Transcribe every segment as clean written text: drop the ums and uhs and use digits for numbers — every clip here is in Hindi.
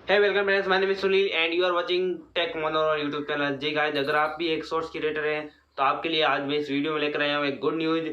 Hey, welcome friends. My name is Sunil and you are watching tech Monoroll YouTube channel. जी गाइस, अगर आप भी एक शॉर्ट्स क्रिएटर हैं तो आपके लिए आज मैं इस वीडियो में लेकर आया हूँ एक गुड न्यूज।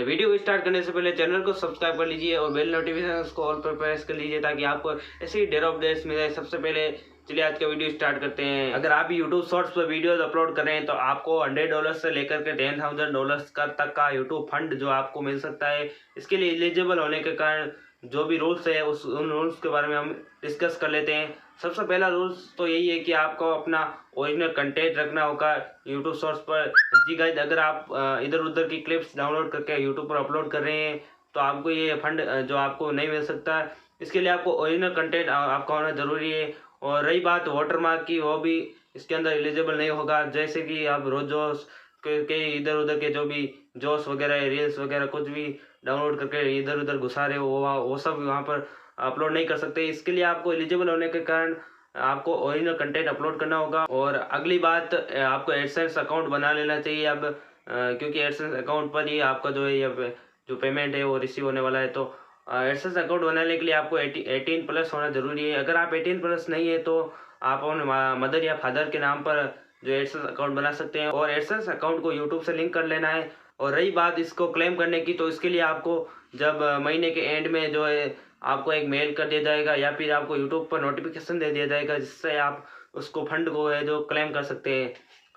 वीडियो को स्टार्ट करने से पहले चैनल को सब्सक्राइब कर लीजिए और बेल नोटिफिकेशन को ऑल पर प्रेस कर लीजिए ताकि आपको ऐसे ही डेयर अपडेट्स मिले सबसे पहले। चलिए आज का वीडियो स्टार्ट करते हैं। अगर आप यूट्यूब शॉर्ट्स पर वीडियोज अपलोड कर रहे हैं तो आपको $100 से लेकर के $10,000 का तक का यूट्यूब फंड जो आपको मिल सकता है। इसके लिए एलिजिबल होने के कारण जो भी रूल्स है उन रूल्स के बारे में हम डिस्कस कर लेते हैं। सबसे पहला रूल्स तो यही है कि आपको अपना ओरिजिनल कंटेंट रखना होगा यूट्यूब शॉर्ट्स पर। जी गाइस, अगर आप इधर उधर की क्लिप्स डाउनलोड करके यूट्यूब पर अपलोड कर रहे हैं तो आपको ये फंड जो आपको नहीं मिल सकता। इसके लिए आपको ओरिजिनल कंटेंट आपका होना ज़रूरी है। और रही बात वाटरमार्क की, वो भी इसके अंदर एलिजिबल नहीं होगा। जैसे कि आप रोजोस के इधर उधर के जो भी जोश वगैरह रील्स वगैरह कुछ भी डाउनलोड करके इधर उधर घुसा रहे हो वो सब वहाँ पर अपलोड नहीं कर सकते। इसके लिए आपको एलिजिबल होने के कारण आपको ओरिजिनल कंटेंट अपलोड करना होगा। और अगली बात, आपको एडसेंस अकाउंट बना लेना चाहिए अब, क्योंकि एडसेंस अकाउंट पर ही आपका जो है जो पेमेंट है वो रिसीव होने वाला है। तो एडसेंस अकाउंट बनाने के लिए आपको 18+ होना ज़रूरी है। अगर आप 18+ नहीं है तो आप अपने मदर या फादर के नाम पर जो एडसेंस अकाउंट बना सकते हैं और एडसेंस अकाउंट को यूट्यूब से लिंक कर लेना है। और रही बात इसको क्लेम करने की, तो इसके लिए आपको जब महीने के एंड में जो है आपको एक मेल कर दिया जाएगा या फिर आपको यूट्यूब पर नोटिफिकेशन दे दिया जाएगा जिससे आप उसको फंड को है जो क्लेम कर सकते हैं।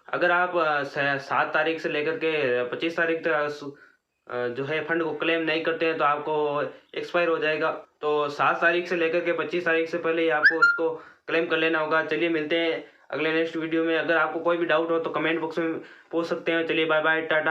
अगर आप 7 तारीख से लेकर के 25 तारीख तक जो है फंड को क्लेम नहीं करते हैं तो आपको एक्सपायर हो जाएगा। तो 7 तारीख से लेकर के 25 तारीख से पहले ही आपको उसको क्लेम कर लेना होगा। चलिए मिलते हैं अगले नेक्स्ट वीडियो में। अगर आपको कोई भी डाउट हो तो कमेंट बॉक्स में पूछ सकते हैं। चलिए बाय बाय, टाटा।